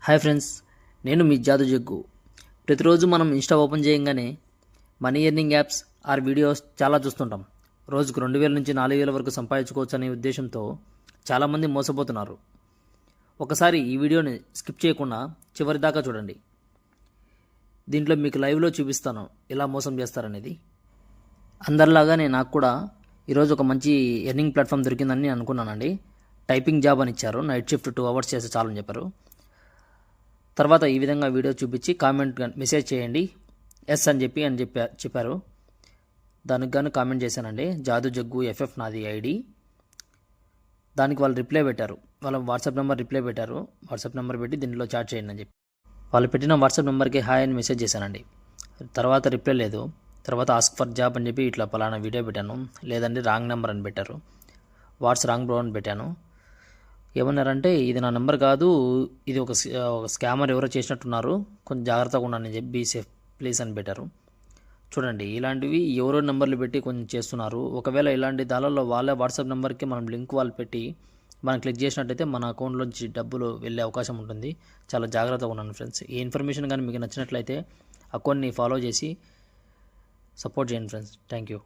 Hi friends, నేను మీ జాదు జగ్గు. ప్రతిరోజు మనం ఇన్స్టా ఓపెన్ చేయగానే money earning apps or videos చాలా చూస్తుంటాం. రోజుకు 2000 నుంచి 4000 వరకు సంపాదించుకోవచ్చు అనే ఉద్దేశంతో చాలామంది మోసపోతున్నారు. ఒకసారి ఈ వీడియోని స్కిప్ చేయకుండా చివరి దాకా చూడండి. దీంట్లో మీకు లైవ్లో చూపిస్తాను ఎలా మోసం చేస్తారనేది. అందరిలాగానే నాకు కూడా ఈరోజు ఒక మంచి ఎర్నింగ్ ప్లాట్ఫామ్ దొరికిందని అనుకున్నానండి. టైపింగ్ జాబ్ అని ఇచ్చారు. నైట్ షిఫ్ట్ 2 hours చేస్తే చాలని చెప్పారు. తర్వాత ఈ విధంగా వీడియో చూపించి కామెంట్ మెసేజ్ చేయండి ఎస్ అని చెప్పారు. దానికి గాను కామెంట్ చేశానండి. జాదు జగ్గు ఎఫ్ఎఫ్ నాది ఐడి. దానికి వాళ్ళు రిప్లై పెట్టారు. వాళ్ళ వాట్సాప్ నెంబర్ రిప్లై పెట్టారు. వాట్సాప్ నెంబర్ పెట్టి దీనిలో చాట్ చేయండి అని చెప్పి వాళ్ళు పెట్టిన వాట్సాప్ నెంబర్కి హాయ్ అని మెసేజ్ చేశానండి. తర్వాత రిప్లై లేదు. తర్వాత ఆస్క్ ఫర్ జాబ్ అని చెప్పి ఇట్లా పలానా వీడియో పెట్టాను. లేదండి రాంగ్ నెంబర్ అని పెట్టారు. వాట్స్ రాంగ్ బ్రో అని పెట్టాను. ఏమన్నారంటే ఇది నా నెంబర్ కాదు, ఇది ఒక స్కామర్ ఎవరో చేసినట్టున్నారు, కొంచెం జాగ్రత్తగా ఉన్నానని చెప్పి బీ సేఫ్ ప్లీజ్ అని పెట్టారు. చూడండి, ఇలాంటివి ఎవరో నెంబర్లు పెట్టి కొంచెం చేస్తున్నారు. ఒకవేళ ఇలాంటి దానిలో వాళ్ళ వాట్సాప్ నెంబర్కి మనం లింక్ వాళ్ళు పెట్టి మనం క్లిక్ చేసినట్టయితే మన అకౌంట్లోంచి డబ్బులు వెళ్ళే అవకాశం ఉంటుంది. చాలా జాగ్రత్తగా ఉన్నాను ఫ్రెండ్స్. ఈ ఇన్ఫర్మేషన్ కానీ మీకు నచ్చినట్లయితే అకౌంట్ని ఫాలో చేసి సపోర్ట్ చేయండి ఫ్రెండ్స్. Thank you.